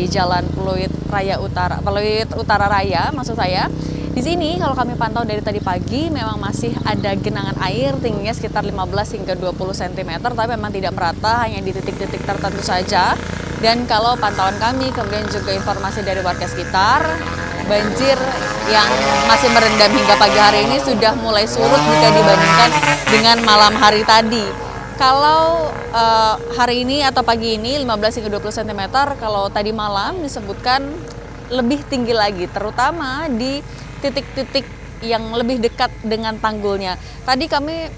Jalan Pluit Utara Raya maksud saya. Di sini kalau kami pantau dari tadi pagi memang masih ada genangan air tingginya sekitar 15 hingga 20 cm, tapi memang tidak merata, hanya di titik-titik tertentu saja. Dan kalau pantauan kami, kemudian juga informasi dari warga sekitar, banjir yang masih merendam hingga pagi hari ini sudah mulai surut jika dibandingkan dengan malam hari tadi. Kalau hari ini atau pagi ini 15 hingga 20 cm, kalau tadi malam disebutkan lebih tinggi lagi, terutama di titik-titik yang lebih dekat dengan tanggulnya. Tadi kami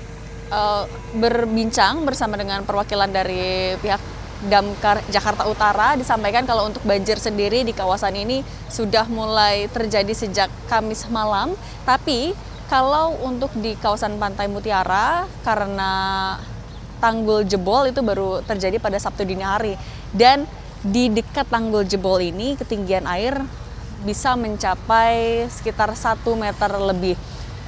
berbincang bersama dengan perwakilan dari pihak Damkar Jakarta Utara, disampaikan kalau untuk banjir sendiri di kawasan ini sudah mulai terjadi sejak Kamis malam. Tapi kalau untuk di kawasan Pantai Mutiara, karena tanggul jebol itu baru terjadi pada Sabtu dini hari. Dan di dekat tanggul jebol ini ketinggian air bisa mencapai sekitar 1 meter lebih.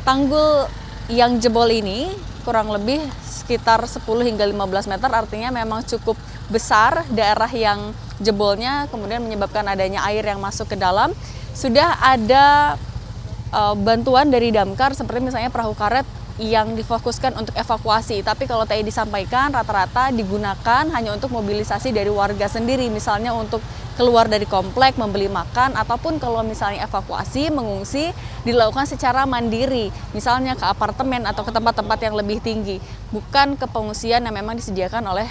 Tanggul yang jebol ini kurang lebih sekitar 10 hingga 15 meter, artinya memang cukup besar daerah yang jebolnya, kemudian menyebabkan adanya air yang masuk ke dalam. Sudah ada bantuan dari damkar seperti misalnya perahu karet yang difokuskan untuk evakuasi, tapi kalau tadi disampaikan rata-rata digunakan hanya untuk mobilisasi dari warga sendiri, misalnya untuk keluar dari komplek, membeli makan, ataupun kalau misalnya evakuasi, mengungsi, dilakukan secara mandiri, misalnya ke apartemen atau ke tempat-tempat yang lebih tinggi, bukan ke pengungsian yang memang disediakan oleh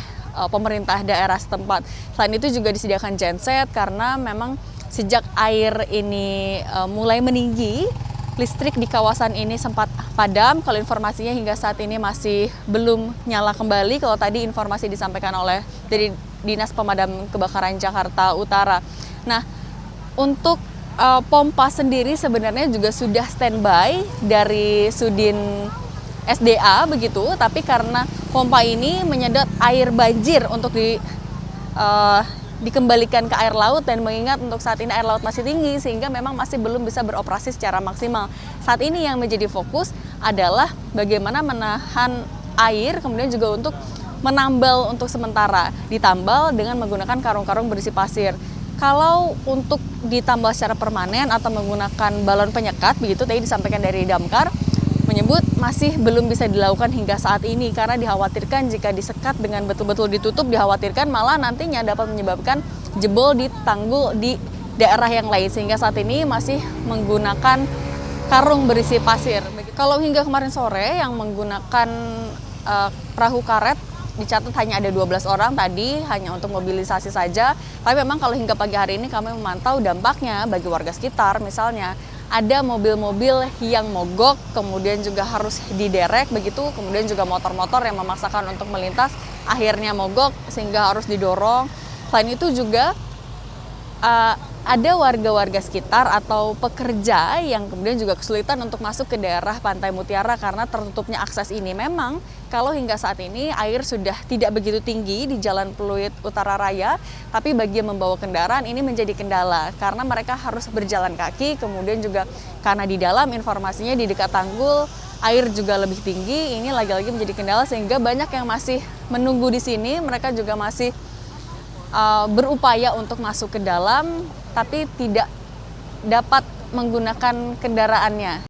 pemerintah daerah setempat. Selain itu juga disediakan genset, karena memang sejak air ini mulai meninggi, listrik di kawasan ini sempat padam. Kalau informasinya hingga saat ini masih belum nyala kembali, kalau tadi informasi disampaikan oleh dari Dinas Pemadam Kebakaran Jakarta Utara. Nah, untuk pompa sendiri sebenarnya juga sudah standby dari Sudin SDA begitu, tapi karena pompa ini menyedot air banjir untuk dikembalikan ke air laut, dan mengingat untuk saat ini air laut masih tinggi sehingga memang masih belum bisa beroperasi secara maksimal. Saat ini yang menjadi fokus adalah bagaimana menahan air, kemudian juga untuk menambal untuk sementara, ditambal dengan menggunakan karung-karung berisi pasir. Kalau untuk ditambal secara permanen atau menggunakan balon penyekat begitu, tadi disampaikan dari damkar menyebut masih belum bisa dilakukan hingga saat ini, karena dikhawatirkan jika disekat dengan betul-betul ditutup, dikhawatirkan malah nantinya dapat menyebabkan jebol di tanggul di daerah yang lain, sehingga saat ini masih menggunakan karung berisi pasir. Kalau hingga kemarin sore yang menggunakan perahu karet dicatat hanya ada 12 orang tadi, hanya untuk mobilisasi saja. Tapi memang kalau hingga pagi hari ini kami memantau dampaknya bagi warga sekitar, misalnya ada mobil-mobil yang mogok, kemudian juga harus diderek begitu, kemudian juga motor-motor yang memaksakan untuk melintas, akhirnya mogok sehingga harus didorong. Selain itu juga ada warga-warga sekitar atau pekerja yang kemudian juga kesulitan untuk masuk ke daerah Pantai Mutiara karena tertutupnya akses ini. Memang kalau hingga saat ini air sudah tidak begitu tinggi di Jalan Pluit Utara Raya, tapi bagi yang membawa kendaraan ini menjadi kendala karena mereka harus berjalan kaki, kemudian juga karena di dalam informasinya di dekat tanggul air juga lebih tinggi, ini lagi-lagi menjadi kendala sehingga banyak yang masih menunggu di sini. Mereka juga masih berupaya untuk masuk ke dalam, tapi tidak dapat menggunakan kendaraannya.